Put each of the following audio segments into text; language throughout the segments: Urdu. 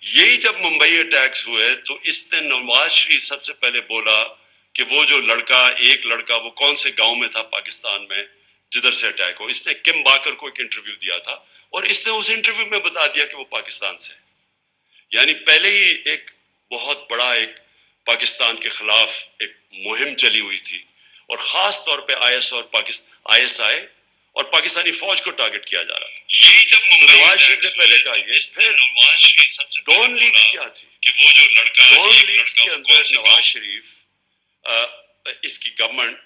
یہی جب ممبئی اٹیکس ہوئے تو اس نے نواز شریف سب سے پہلے بولا کہ وہ جو ایک لڑکا وہ کون سے گاؤں میں تھا پاکستان میں جدھر سے اٹیک ہو. اس نے کم باکر کو ایک انٹرویو دیا تھا اور اس نے اس انٹرویو میں بتا دیا کہ وہ پاکستان سے. یعنی پہلے ہی ایک بہت بڑا ایک پاکستان کے خلاف ایک مہم چلی ہوئی تھی اور خاص طور پہ آئی ایس آئی اور پاکستانی فوج کو ٹارگٹ کیا جا رہا تھا. یہی جب نواز شریف نے پہلے کہا یہ پھر نواز شریف سب سے ڈون لیگز کیا تھی کہ وہ جو لڑکا ڈون لیگز کے اندر نواز شریف اس کی گورنمنٹ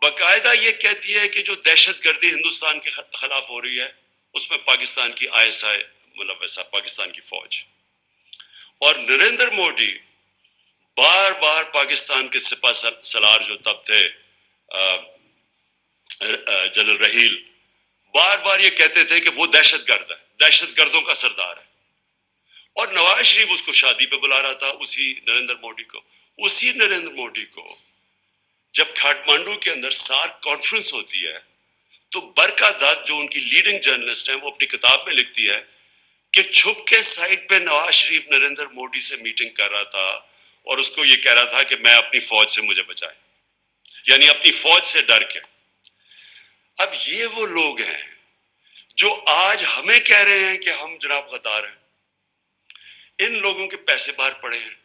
باقاعدہ یہ کہتی ہے کہ جو دہشت گردی ہندوستان کے خلاف ہو رہی ہے اس میں پاکستان کی آئی ایس آئی ملوث ہے, پاکستان کی فوج. اور نریندر مودی بار بار پاکستان کے سپہ سالار جو تب تھے جنرل رحیل, بار بار یہ کہتے تھے کہ وہ دہشت گرد ہے, دہشت گردوں کا سردار ہے. اور نواز شریف اس کو شادی پہ بلا رہا تھا, اسی نریندر مودی کو جب کھاٹمانڈو کے اندر سارک کانفرنس ہوتی ہے تو برکا دت جو ان کی لیڈنگ جرنلسٹ ہیں وہ اپنی کتاب میں لکھتی ہے کہ چھپ کے سائٹ پہ نواز شریف نریندر مودی سے میٹنگ کر رہا تھا اور اس کو یہ کہہ رہا تھا کہ میں اپنی فوج سے مجھے بچائے, یعنی اپنی فوج سے ڈر کے. اب یہ وہ لوگ ہیں جو آج ہمیں کہہ رہے ہیں کہ ہم جناب غدار ہیں. ان لوگوں کے پیسے باہر پڑے ہیں,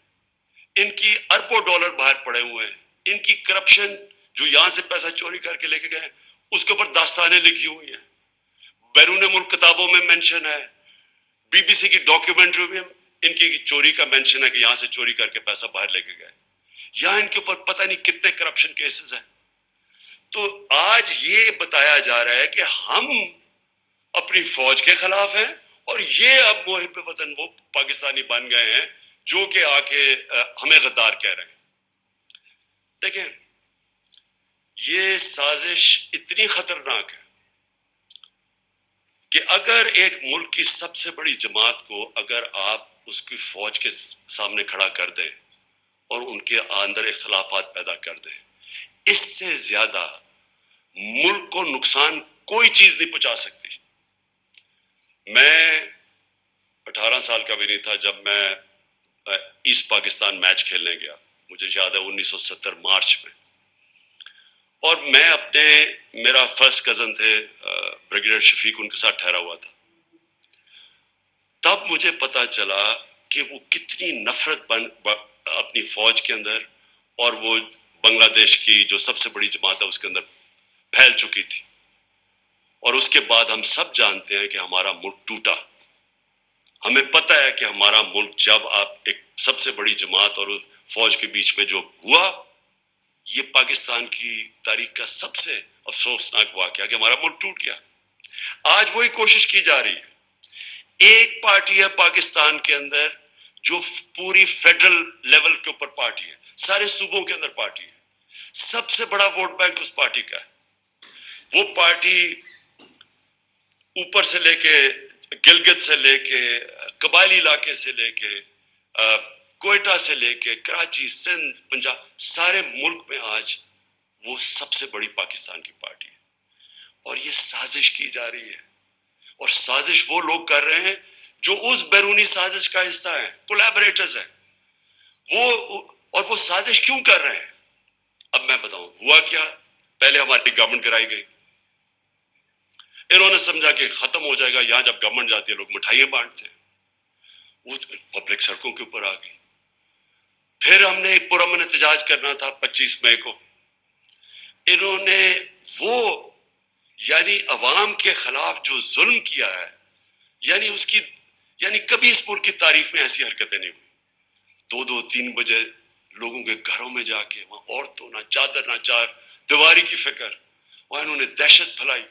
ان کی اربوں ڈالر باہر پڑے ہوئے ہیں, ان کی کرپشن جو یہاں سے پیسہ چوری کر کے لے کے گئے اس کے اوپر داستانیں لکھی ہوئی ہیں, بیرون ملک کتابوں میں مینشن ہے, بی بی سی کی ڈاکیومنٹری میں ان کی چوری کا مینشن ہے کہ یہاں سے چوری کر کے پیسہ باہر لے کے گئے. یہاں ان کے اوپر پتہ نہیں کتنے کرپشن کیسز ہیں. تو آج یہ بتایا جا رہا ہے کہ ہم اپنی فوج کے خلاف ہیں اور یہ اب محب وطن وہ پاکستانی بن گئے ہیں جو کہ آ کے ہمیں غدار کہہ رہے ہیں. دیکھیں یہ سازش اتنی خطرناک ہے کہ اگر ایک ملک کی سب سے بڑی جماعت کو اگر آپ اس کی فوج کے سامنے کھڑا کر دیں اور ان کے اندر اختلافات پیدا کر دیں, اس سے زیادہ ملک کو نقصان کوئی چیز نہیں پہنچا سکتی. میں 18 سال کا بھی نہیں تھا جب میں ایسٹ پاکستان میچ کھیلنے گیا, مجھے یاد ہے 1970 مارچ میں, اور میں میرا فرسٹ کزن تھے بریگیڈیئر شفیق, ان کے ساتھ ٹھہرا ہوا تھا. تب مجھے پتا چلا کہ وہ کتنی نفرت اپنی فوج کے اندر اور وہ بنگلہ دیش کی جو سب سے بڑی جماعت ہے اس کے اندر پھیل چکی تھی. اور اس کے بعد ہم سب جانتے ہیں کہ ہمارا ملک ٹوٹا. ہمیں پتہ ہے کہ ہمارا ملک جب آپ ایک سب سے بڑی جماعت اور فوج کے بیچ میں جو ہوا, یہ پاکستان کی تاریخ کا سب سے افسوسناک واقعہ کہ ہمارا ملک ٹوٹ گیا. آج وہی کوشش کی جا رہی ہے. ایک پارٹی ہے پاکستان کے اندر جو پوری فیڈرل لیول کے اوپر پارٹی ہے, سارے صوبوں کے اندر پارٹی ہے, سب سے بڑا ووٹ بینک اس پارٹی کا ہے. وہ پارٹی اوپر سے لے کے گلگت سے لے کے قبائلی علاقے سے لے کے کوئٹہ سے لے کے کراچی, سندھ, پنجاب, سارے ملک میں آج وہ سب سے بڑی پاکستان کی پارٹی ہے. اور یہ سازش کی جا رہی ہے, اور سازش وہ لوگ کر رہے ہیں جو اس بیرونی سازش کا حصہ ہیں, کولیبریٹرز ہیں وہ. اور وہ سازش کیوں کر رہے ہیں اب میں بتاؤں. ہوا کیا, پہلے ہماری گورنمنٹ گرائی گئی, انہوں نے سمجھا کہ ختم ہو جائے گا. یہاں جب گورنمنٹ جاتی ہے لوگ مٹھائیاں بانٹتے ہیں, وہ پبلک سڑکوں کے اوپر آ گئی. پھر ہم نے ایک پرامن احتجاج کرنا تھا 25 مئی کو. انہوں نے وہ یعنی عوام کے خلاف جو ظلم کیا ہے, یعنی کبھی اس ملک کی تاریخ میں ایسی حرکتیں نہیں ہوئی. 2-3 بجے لوگوں کے گھروں میں جا کے وہاں عورتوں نہ چادر نہ چار دیواری کی فکر, وہاں انہوں نے دہشت پھیلائی.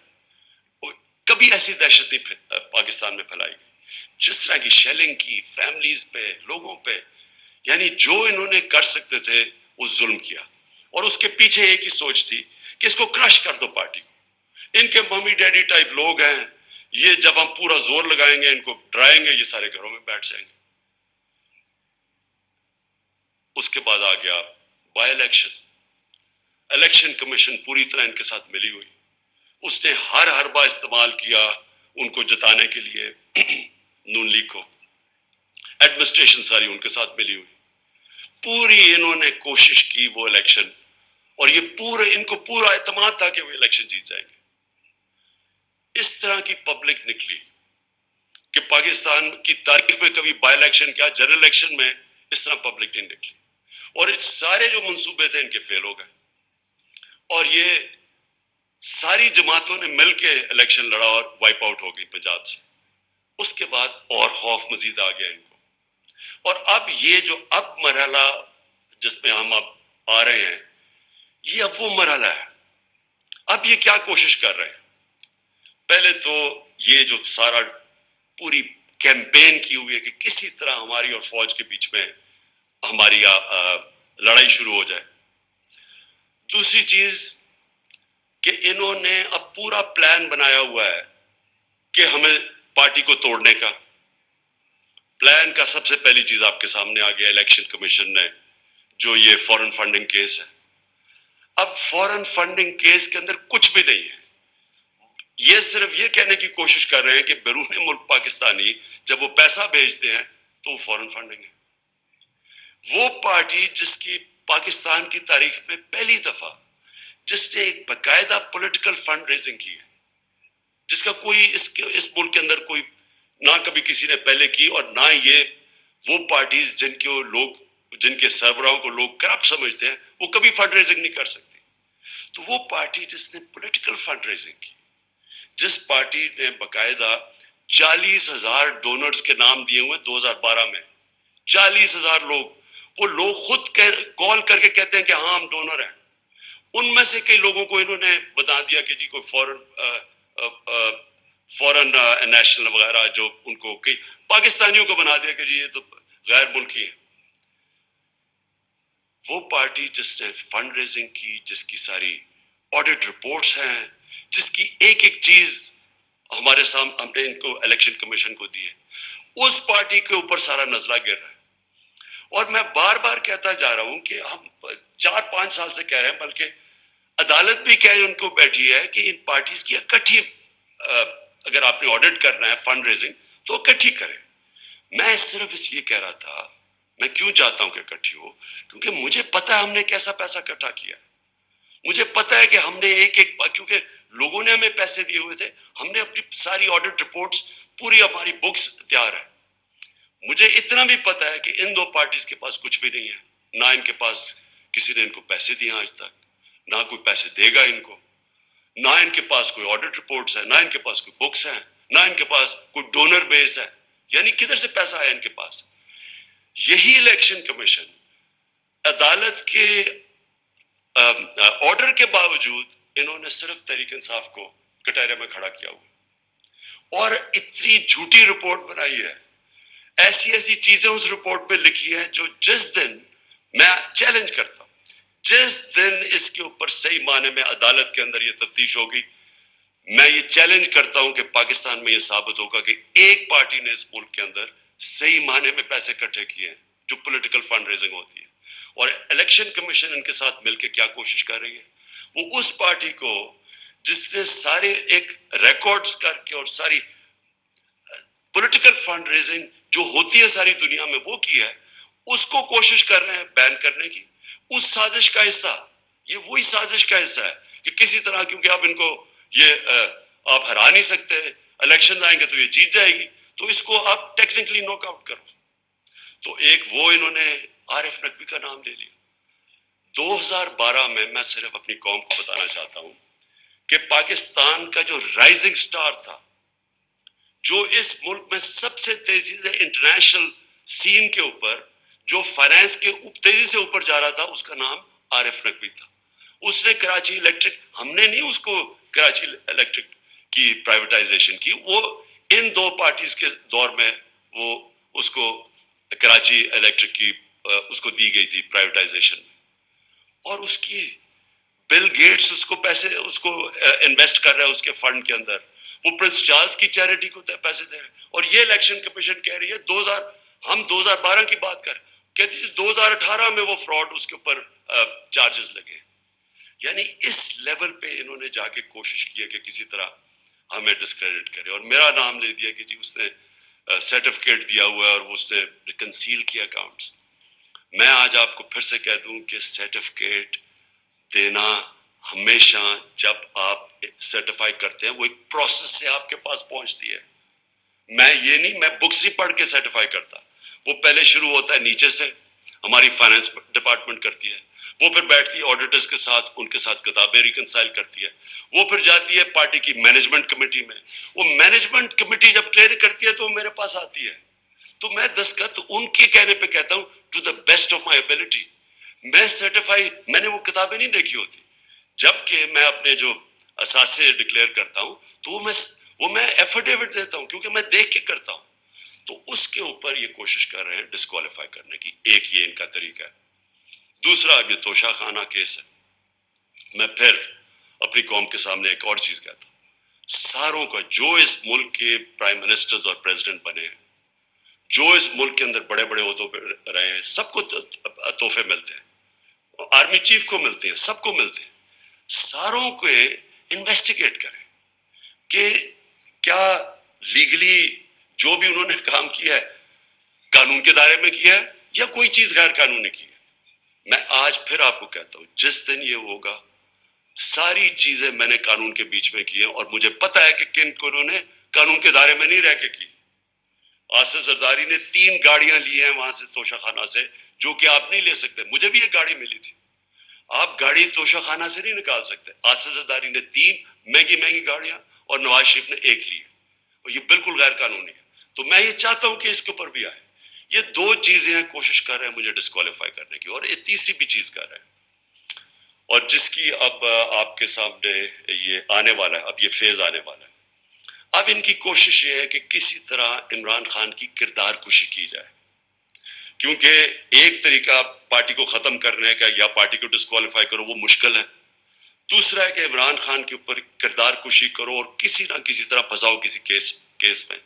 کبھی ایسی دہشت نہیں پاکستان میں پھیلائی گئی جس طرح کی شیلنگ کی فیملیز پہ, لوگوں پہ. یعنی جو انہوں نے کر سکتے تھے وہ ظلم کیا, اور اس کے پیچھے ایک ہی سوچ تھی کہ اس کو کرش کر دو پارٹی کو. ان کے ممی ڈیڈی ٹائپ لوگ ہیں, یہ جب ہم پورا زور لگائیں گے ان کو ڈرائیں گے, یہ سارے گھروں میں بیٹھ جائیں گے. اس کے بعد آ گیا بائی الیکشن کمیشن پوری طرح ان کے ساتھ ملی ہوئی. اس نے ہر حربہ استعمال کیا ان کو جتانے کے لیے نون لیگ کو. ایڈمنسٹریشن ساری ان کے ساتھ ملی ہوئی, پوری انہوں نے کوشش کی وہ الیکشن, اور یہ پورے ان کو پورا اعتماد تھا کہ وہ الیکشن جیت جائیں گے. اس طرح کی پبلک نکلی کہ پاکستان کی تاریخ میں کبھی بائی الیکشن کیا, جنرل الیکشن میں اس طرح پبلک نہیں نکلی, اور سارے جو منصوبے تھے ان کے فیل ہو گئے, اور یہ ساری جماعتوں نے مل کے الیکشن لڑا اور وائپ آؤٹ ہو گئی پنجاب سے. اس کے بعد اور خوف مزید آ گیا ان کو, اور اب یہ جو اب مرحلہ جس میں ہم اب آ رہے ہیں, یہ اب وہ مرحلہ ہے. اب یہ کیا کوشش کر رہے ہیں, پہلے تو یہ جو سارا پوری کیمپین کی ہوئی ہے کہ کسی طرح ہماری اور فوج کے بیچ میں ہماری لڑائی شروع ہو جائے. دوسری چیز کہ انہوں نے اب پورا پلان بنایا ہوا ہے کہ ہمیں پارٹی کو توڑنے کا. پلان کا سب سے پہلی چیز آپ کے سامنے آ گیا الیکشن کمیشن نے جو یہ فورن فنڈنگ کیس ہے. اب فورن فنڈنگ کیس کے اندر کچھ بھی نہیں ہے, یہ صرف یہ کہنے کی کوشش کر رہے ہیں کہ بیرون ملک پاکستانی جب وہ پیسہ بھیجتے ہیں تو وہ فورن فنڈنگ ہے. وہ پارٹی جس کی پاکستان کی تاریخ میں پہلی دفعہ جس نے ایک باقاعدہ پولیٹیکل فنڈ ریزنگ کی ہے, جس کا کوئی اس ملک کے اندر کوئی نہ کبھی کسی نے پہلے کی, اور نہ یہ وہ پارٹیز جن کے سربراہوں کو لوگ کرپٹ سمجھتے ہیں وہ کبھی فنڈ ریزنگ نہیں کر سکتی. تو وہ پارٹی جس نے پولیٹیکل فنڈ ریزنگ کی, جس پارٹی نے باقاعدہ 40,000 ڈونرز کے نام دیے ہوئے 2012 میں, 40,000 لوگ, وہ لوگ خود کال کر کے کہتے ہیں کہ ہاں ہم ڈونر ہیں. ان میں سے کئی لوگوں کو انہوں نے بتا دیا کہ جی کوئی فورن نیشنل وغیرہ, جو ان کو کئی پاکستانیوں کو بنا دیا کہ جی یہ تو غیر ملکی ہے. وہ پارٹی جس نے فنڈ ریزنگ کی, جس کی ساری آڈٹ رپورٹس ہیں, جس کی ایک ایک چیز ہمارے سامنے ہم نے ان کو الیکشن کمیشن کو دی ہے, اس پارٹی کے اوپر سارا نزلہ گر رہا ہے. اور میں بار بار کہتا جا رہا ہوں کہ ہم 4-5 سال سے کہہ رہے ہیں, بلکہ عدالت بھی کہہ ان کو بیٹھی ہے کہ ان پارٹیز کی اکٹھی اگر آپ نے آڈٹ کرنا ہے فنڈ ریزنگ تو اکٹھی کریں. میں صرف اس لیے کہہ رہا تھا, میں کیوں چاہتا ہوں کہ اکٹھی ہو, کیونکہ مجھے پتا ہے ہم نے کیسا پیسہ اکٹھا کیا ہے. مجھے پتا ہے کہ ہم نے کیونکہ لوگوں نے ہمیں پیسے دیے ہوئے تھے, ہم نے اپنی ساری آڈٹ رپورٹس, پوری ہماری بکس تیار ہے. مجھے اتنا بھی پتا ہے کہ ان دو پارٹیز کے پاس کچھ بھی نہیں ہے, نہ ان کے پاس کسی نے ان کو پیسے دیے آج تک, نہ کوئی پیسے دے گا ان کو, نہ ان کے پاس کوئی آڈٹ رپورٹس ہے, نہ ان کے پاس کوئی بکس ہیں, نہ ان کے پاس کوئی ڈونر بیس ہے. یعنی کدھر سے پیسہ آیا ان کے پاس. یہی الیکشن کمیشن عدالت کے آرڈر کے باوجود انہوں نے صرف تحریک انصاف کو کٹہرے میں کھڑا کیا ہوا, اور اتنی جھوٹی رپورٹ بنائی ہے, ایسی ایسی چیزیں اس رپورٹ میں لکھی ہیں جو جس دن میں چیلنج کرتا ہوں, جس دن اس کے اوپر صحیح معنی میں عدالت کے اندر یہ تفتیش ہوگی, میں یہ چیلنج کرتا ہوں کہ پاکستان میں یہ ثابت ہوگا کہ ایک پارٹی نے اس ملک کے اندر صحیح معنی میں پیسے اکٹھے کیے ہیں جو پولیٹیکل فنڈ ریزنگ ہوتی ہے. اور الیکشن کمیشن ان کے ساتھ مل کے کیا کوشش کر رہی ہے, وہ اس پارٹی کو جس نے سارے ایک ریکارڈز کر کے اور ساری پولیٹیکل فنڈ ریزنگ جو ہوتی ہے ساری دنیا میں وہ کی ہے, اس کو کوشش کر رہے ہیں بین کرنے کی. اس سازش کا حصہ, یہ وہی سازش کا حصہ ہے کہ کسی طرح, کیونکہ اب ان کو یہ آپ ہرا نہیں سکتے, الیکشن آئیں گے تو یہ جیت جائے گی, تو اس کو آپ ٹیکنیکلی ناک آؤٹ کرو. تو ایک وہ انہوں نے عارف نقوی کا نام لے لیا. 2012 میں صرف اپنی قوم کو بتانا چاہتا ہوں کہ پاکستان کا جو رائزنگ سٹار تھا, جو اس ملک میں سب سے تیزی سے انٹرنیشنل سین کے اوپر جو فائنانس کے تیزی سے اوپر جا رہا تھا, اس کا نام عارف نقوی تھا. اس نے کراچی الیکٹرک, ہم نے نہیں اس کو کراچی الیکٹرک کی پرائیویٹائزیشن کی, وہ ان دو پارٹیز کے دور میں وہ اس کو کراچی الیکٹرک کی اس کو دی گئی تھی پرائیویٹائزیشن میں, اور اس کی بل گیٹس اس کو پیسے اس کو انویسٹ کر رہا ہے اس کے فنڈ کے اندر, وہ پرنس چارلز کی چیریٹی کو پیسے دے رہے ہیں. اور یہ الیکشن کمیشن کہہ رہی ہے ہم 2012 کی بات کر, کہتی تھی 2018 میں وہ فراڈ اس کے اوپر چارجز لگے. یعنی اس لیول پہ انہوں نے جا کے کوشش کی ہے کہ کسی طرح ہمیں ڈسکریڈٹ کرے, اور میرا نام لے دیا کہ جی اس نے سرٹیفکیٹ دیا ہوا ہے اور وہ اس نے ریکنسیل کیا اکاؤنٹس. میں آج آپ کو پھر سے کہہ دوں کہ سرٹیفکیٹ دینا ہمیشہ جب آپ سرٹیفائی کرتے ہیں وہ ایک پروسیس سے آپ کے پاس پہنچتی ہے. میں بکس نہیں پڑھ کے سرٹیفائی کرتا. وہ پہلے شروع ہوتا ہے نیچے سے, ہماری فائنانس ڈپارٹمنٹ کرتی ہے, وہ پھر بیٹھتی ہے آڈیٹرز کے ساتھ, ان کے ساتھ کتابیں ریکنسائل کرتی ہے, وہ پھر جاتی ہے پارٹی کی مینجمنٹ کمیٹی میں, وہ مینجمنٹ کمیٹی جب کلیئر کرتی ہے تو میرے پاس آتی ہے, تو میں دستخط ان کے کہنے پہ کہتا ہوں to the best of my ability. میں سرٹیفائی, میں نے وہ کتابیں نہیں دیکھی ہوتی, جبکہ میں اپنے جو اثاثے ڈکلیئر کرتا ہوں تو وہ میں ایفیڈیوٹ دیتا ہوں کیونکہ میں دیکھ کے کرتا ہوں. تو اس کے اوپر یہ کوشش کر رہے ہیں ڈسکوالیفائی کرنے کی. ایک یہ ان کا طریقہ ہے. دوسرا اب یہ توشہ خانہ کیس ہے. میں پھر اپنی قوم کے سامنے ایک اور چیز کہتا ہوں, ساروں کا جو اس ملک کے پرائم منسٹرز اور پریزیڈنٹ بنے ہیں, جو اس ملک کے اندر بڑے بڑے عہدوں پہ رہے ہیں, سب کو تحفے ملتے ہیں, آرمی چیف کو ملتے ہیں, سب کو ملتے ہیں. ساروں کو انویسٹیگیٹ کریں کہ کیا لیگلی جو بھی انہوں نے کام کیا ہے قانون کے دائرے میں کیا ہے یا کوئی چیز غیر قانونی کی ہے. میں آج پھر آپ کو کہتا ہوں, جس دن یہ ہوگا ساری چیزیں میں نے قانون کے بیچ میں کی ہیں, اور مجھے پتا ہے کہ کن کو انہوں نے قانون کے دائرے میں نہیں رہ کے کی. آصف زرداری نے 3 گاڑیاں لی ہیں وہاں سے توشہ خانہ سے, جو کہ آپ نہیں لے سکتے. مجھے بھی ایک گاڑی ملی تھی, آپ گاڑی توشہ خانہ سے نہیں نکال سکتے. آصف زرداری نے 3 مہنگی گاڑیاں اور نواز شریف نے 1 لی ہے, اور یہ بالکل غیر قانونی ہے. تو میں یہ چاہتا ہوں کہ اس کے اوپر بھی آئے. یہ 2 چیزیں ہیں کوشش کر رہے ہیں مجھے ڈسکوالیفائی کرنے کی, اور یہ تیسری بھی چیز کر رہے ہیں, اور جس کی اب آپ کے سامنے یہ آنے والا ہے, اب یہ فیز آنے والا ہے. اب ان کی کوشش یہ ہے کہ کسی طرح عمران خان کی کردار کشی کی جائے, کیونکہ ایک طریقہ پارٹی کو ختم کرنے کا یا پارٹی کو ڈسکوالیفائی کرو وہ مشکل ہے. دوسرا ہے کہ عمران خان کے اوپر کردار کشی کرو اور کسی نہ کسی طرح پھنساؤ کسی کیس میں.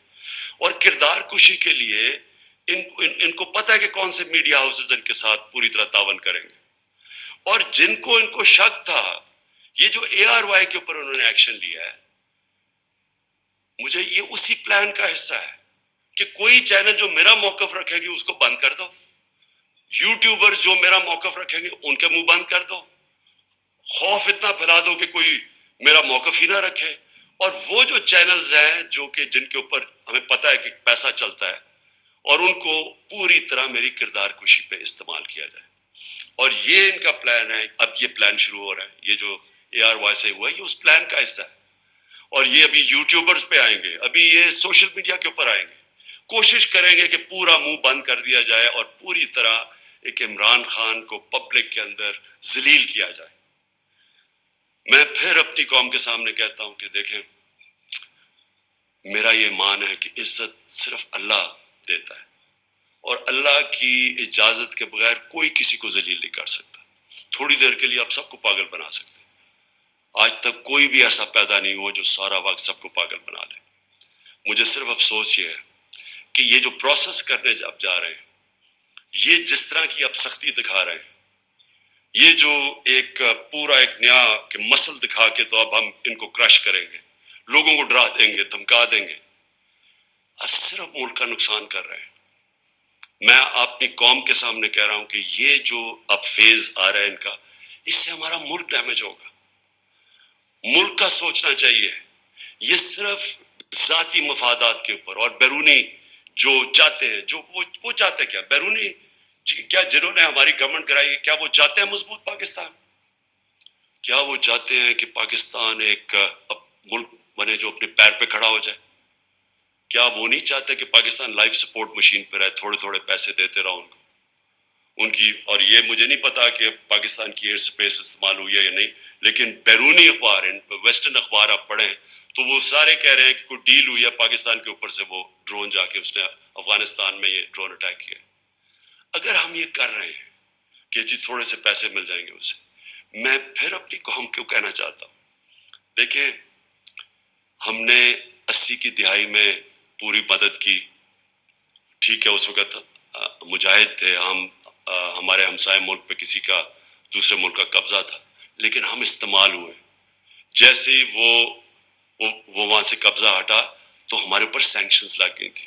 اور کردار کشی کے لیے ان کو پتہ ہے کہ کون سے میڈیا ہاؤسز ان کے ساتھ پوری طرح تعاون کریں گے, اور جن کو ان کو شک تھا, یہ جو ARY کے اوپر انہوں نے ایکشن لیا ہے, مجھے یہ اسی پلان کا حصہ ہے کہ کوئی چینل جو میرا موقف رکھے گی اس کو بند کر دو, یوٹیوبر جو میرا موقف رکھیں گے ان کے منہ بند کر دو, خوف اتنا پھیلا دو کہ کوئی میرا موقف ہی نہ رکھے, اور وہ جو چینلز ہیں جو کہ جن کے اوپر ہمیں پتہ ہے کہ پیسہ چلتا ہے, اور ان کو پوری طرح میری کردار کشی پہ استعمال کیا جائے. اور یہ ان کا پلان ہے. اب یہ پلان شروع ہو رہا ہے, یہ جو ARY سے ہوا ہے یہ اس پلان کا حصہ ہے, اور یہ ابھی یوٹیوبرز پہ آئیں گے, ابھی یہ سوشل میڈیا کے اوپر آئیں گے, کوشش کریں گے کہ پورا منہ بند کر دیا جائے اور پوری طرح ایک عمران خان کو پبلک کے اندر ذلیل کیا جائے. میں پھر اپنی قوم کے سامنے کہتا ہوں کہ دیکھیں, میرا یہ مان ہے کہ عزت صرف اللہ دیتا ہے, اور اللہ کی اجازت کے بغیر کوئی کسی کو ذلیل نہیں کر سکتا. تھوڑی دیر کے لیے آپ سب کو پاگل بنا سکتے ہیں, آج تک کوئی بھی ایسا پیدا نہیں ہوا جو سارا وقت سب کو پاگل بنا لے. مجھے صرف افسوس یہ ہے کہ یہ جو پروسیس کرنے اب جا رہے ہیں, یہ جس طرح کی اب سختی دکھا رہے ہیں, یہ جو ایک پورا ایک نیا کہ مسل دکھا کے تو اب ہم ان کو کرش کریں گے, لوگوں کو ڈرا دیں گے, دھمکا دیں گے, اب صرف ملک کا نقصان کر رہے ہیں. میں اپنی قوم کے سامنے کہہ رہا ہوں کہ یہ جو اب فیز آ رہا ہے ان کا, اس سے ہمارا ملک ڈیمیج ہوگا. ملک کا سوچنا چاہیے. یہ صرف ذاتی مفادات کے اوپر اور بیرونی جو چاہتے ہیں, جو وہ چاہتے کیا, بیرونی کیا جنہوں نے ہماری گورنمنٹ کرائی, کیا وہ چاہتے ہیں مضبوط پاکستان؟ کیا وہ چاہتے ہیں کہ پاکستان ایک ملک بنے جو اپنے پیر پہ کھڑا ہو جائے؟ کیا وہ نہیں چاہتے کہ پاکستان لائف سپورٹ مشین پہ رہے, تھوڑے تھوڑے پیسے دیتے رہو ان کی؟ اور یہ مجھے نہیں پتا کہ پاکستان کی ایئر سپیس استعمال ہوئی ہے یا نہیں, لیکن بیرونی اخبار, ویسٹرن اخبار آپ پڑھیں تو وہ سارے کہہ رہے ہیں کہ کوئی ڈیل ہوئی ہے پاکستان کے اوپر سے, وہ ڈرون جا کے اس نے افغانستان میں یہ ڈرون اٹیک کیا. اگر ہم یہ کر رہے ہیں کہ جی تھوڑے سے پیسے مل جائیں گے اسے, میں پھر اپنی قوم کو کہنا چاہتا ہوں, دیکھیں ہم نے 80 کی دہائی میں پوری مدد کی, ٹھیک ہے, اس وقت مجاہد تھے ہم, ہمارے ہمسائے ملک پہ کسی کا دوسرے ملک کا قبضہ تھا, لیکن ہم استعمال ہوئے. جیسے ہی وہ وہاں سے قبضہ ہٹا تو ہمارے اوپر سینکشنز لگ گئی تھی.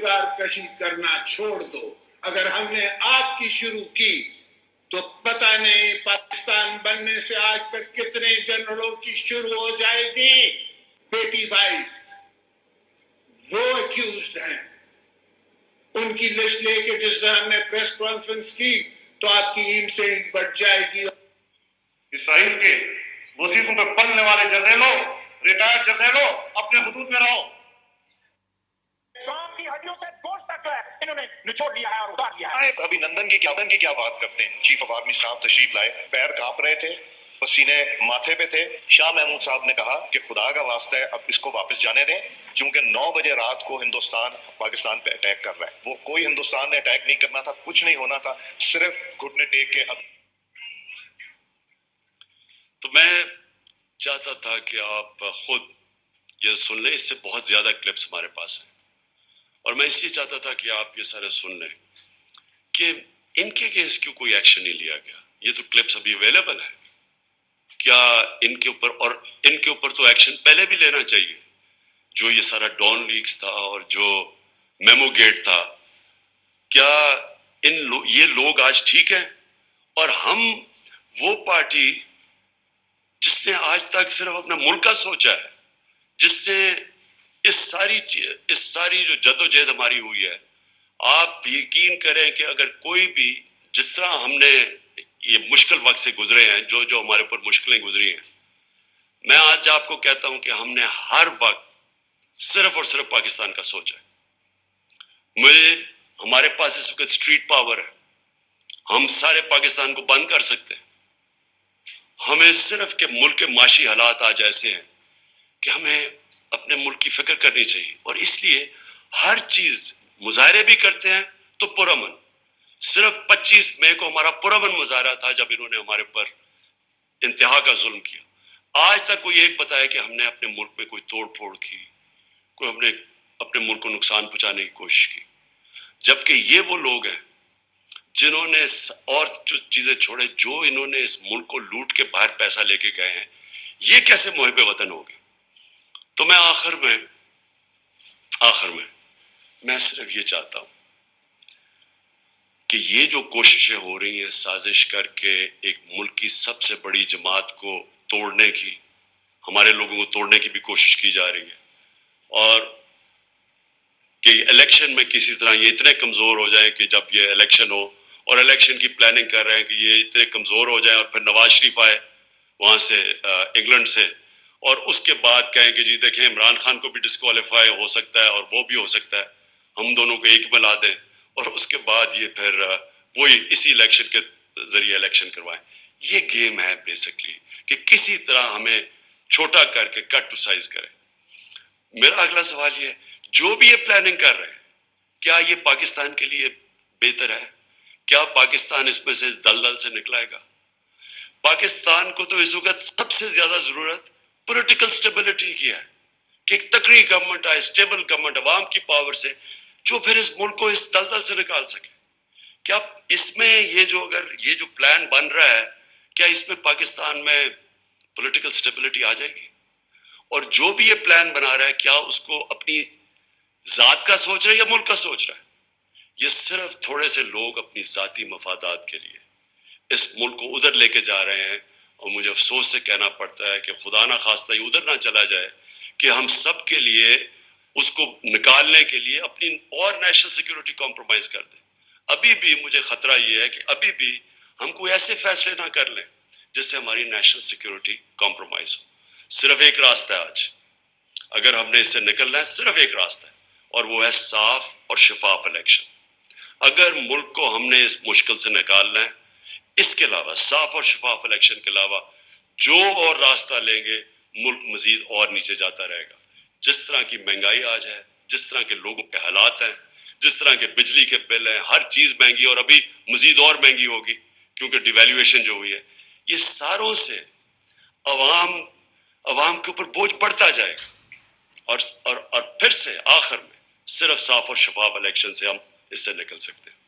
کردار کشی کرنا چھوڑ دو. اگر ہم نے آپ کی شروع کی تو پتہ نہیں پاکستان بننے سے آج تک کتنے جنرلوں کی شروع ہو جائے گی. بیٹی بھائی وہ ایکیوزڈ ہیں, ان کی لسٹ لے کے جس طرح ہم نے پریس کانفرنس کی تو آپ کی اینٹ سے اینٹ بڑھ جائے گی. اسرائیل کے وظیفوں پہ پلنے والے جرنیلوں, ریٹائرڈ جرنیلوں, اپنے حدود میں رہو. کام کی ہڈیوں سے گوشت تک انہوں نے نچوڑ لیا ہے اور اتار لیا ہے. ابھی نندن کی کیا بات کرتے ہیں. چیف آف آرمی اسٹاف تشریف لائے, پیر کانپ رہے تھے, پسینے ماتھے پہ تھے. شاہ محمود صاحب نے کہا کہ خدا کا واسطہ ہے اب اس کو واپس جانے دیں, چونکہ 9 بجے رات کو ہندوستان پاکستان پہ اٹیک کر رہا ہے. وہ کوئی ہندوستان نے اٹیک نہیں کرنا تھا, کچھ نہیں ہونا تھا, صرف گھٹنے ٹیک کے. اب تو میں چاہتا تھا کہ آپ خود یہ سن لیں, اس سے بہت زیادہ کلپس ہمارے پاس ہیں, اور میں اس لیے چاہتا تھا کہ آپ یہ سارے سن لیں کہ ان کے کیس کیوں کوئی ایکشن نہیں لیا گیا. یہ تو کلپس ابھی اویلیبل ہے. کیا ان کے اوپر, اور ان کے اوپر تو ایکشن پہلے بھی لینا چاہیے. جو یہ سارا ڈان لیکس تھا اور جو میمو گیٹ تھا, کیا یہ لوگ آج ٹھیک ہیں؟ اور ہم وہ پارٹی جس نے آج تک صرف اپنا ملک کا سوچا ہے, جس نے اس ساری جو جدوجہد ہماری ہوئی ہے, آپ یقین کریں کہ اگر کوئی بھی, جس طرح ہم نے یہ مشکل وقت سے گزرے ہیں, جو ہمارے اوپر مشکلیں گزری ہیں, میں آج آپ کو کہتا ہوں کہ ہم نے ہر وقت صرف اور صرف پاکستان کا سوچا ہے. ہمارے پاس اس وقت اسٹریٹ پاور ہے, ہم سارے پاکستان کو بند کر سکتے ہیں. ہمیں صرف کہ ملک کے معاشی حالات آج ایسے ہیں کہ ہمیں اپنے ملک کی فکر کرنی چاہیے, اور اس لیے ہر چیز, مظاہرے بھی کرتے ہیں تو پرامن. صرف 25 مئی کو ہمارا پرامن مظاہرہ تھا جب انہوں نے ہمارے پر انتہا کا ظلم کیا. آج تک کوئی ایک پتا ہے کہ ہم نے اپنے ملک میں کوئی توڑ پھوڑ کی, کوئی ہم نے اپنے ملک کو نقصان پہنچانے کی کوشش کی, جبکہ یہ وہ لوگ ہیں جنہوں نے اور جو چیزیں چھوڑے, جو انہوں نے اس ملک کو لوٹ کے باہر پیسہ لے کے گئے ہیں. یہ کیسے محب وطن ہو گئے؟ تو میں آخر میں میں صرف یہ چاہتا ہوں کہ یہ جو کوششیں ہو رہی ہیں سازش کر کے ایک ملک کی سب سے بڑی جماعت کو توڑنے کی, ہمارے لوگوں کو توڑنے کی بھی کوشش کی جا رہی ہے, اور کہ الیکشن میں کسی طرح یہ اتنے کمزور ہو جائیں کہ جب یہ الیکشن ہو, اور الیکشن کی پلاننگ کر رہے ہیں کہ یہ اتنے کمزور ہو جائیں, اور پھر نواز شریف آئے وہاں سے انگلینڈ سے, اور اس کے بعد کہیں کہ جی دیکھیں عمران خان کو بھی ڈسکوالیفائی ہو سکتا ہے اور وہ بھی ہو سکتا ہے, ہم دونوں کو ایک ملا دیں, اور اس کے بعد یہ پھر وہی اسی الیکشن کے ذریعے الیکشن کروائیں. یہ گیم ہے بیسکلی کہ کسی طرح ہمیں چھوٹا کر کے کٹ ٹو سائز کرے. میرا اگلا سوال یہ ہے, جو بھی یہ پلاننگ کر رہے ہیں, کیا یہ پاکستان کے لیے بہتر ہے؟ کیا پاکستان اس میں سے اس دلدل سے نکلائے گا؟ پاکستان کو تو اس وقت سب سے زیادہ ضرورت پولیٹیکل سٹیبلٹی کی ہے, کہ ایک تکڑی گورنمنٹ آئے, اسٹیبل گورنمنٹ عوام کی پاور سے, جو پھر اس ملک کو اس دلدل سے نکال سکے. کیا اس میں یہ جو پلان بن رہا ہے, کیا اس میں پاکستان میں پولیٹیکل سٹیبلٹی آ جائے گی؟ اور جو بھی یہ پلان بنا رہا ہے, کیا اس کو اپنی ذات کا سوچ رہا ہے یا ملک کا سوچ رہا ہے؟ یہ صرف تھوڑے سے لوگ اپنی ذاتی مفادات کے لیے اس ملک کو ادھر لے کے جا رہے ہیں, اور مجھے افسوس سے کہنا پڑتا ہے کہ خدا نہ خواستہ یہ ادھر نہ چلا جائے کہ ہم سب کے لیے اس کو نکالنے کے لیے اپنی اور نیشنل سیکیورٹی کمپرومائز کر دیں. ابھی بھی مجھے خطرہ یہ ہے کہ ابھی بھی ہم کوئی ایسے فیصلے نہ کر لیں جس سے ہماری نیشنل سیکیورٹی کمپرومائز ہو. صرف ایک راستہ ہے آج, اگر ہم نے اس سے نکلنا ہے, صرف ایک راستہ ہے, اور وہ ہے صاف اور شفاف الیکشن. اگر ملک کو ہم نے اس مشکل سے نکالنا ہے, اس کے علاوہ صاف اور شفاف الیکشن کے علاوہ جو اور راستہ لیں گے, ملک مزید اور نیچے جاتا رہے گا. جس طرح کی مہنگائی آج ہے, جس طرح کے لوگوں کے حالات ہیں, جس طرح کے بجلی کے بل ہیں, ہر چیز مہنگی, اور ابھی مزید اور مہنگی ہوگی کیونکہ ڈیویلیویشن جو ہوئی ہے, یہ ساروں سے عوام کے اوپر بوجھ بڑھتا جائے گا. اور پھر سے آخر میں صرف صاف اور شفاف الیکشن سے ہم اس سے نکل سکتے ہیں.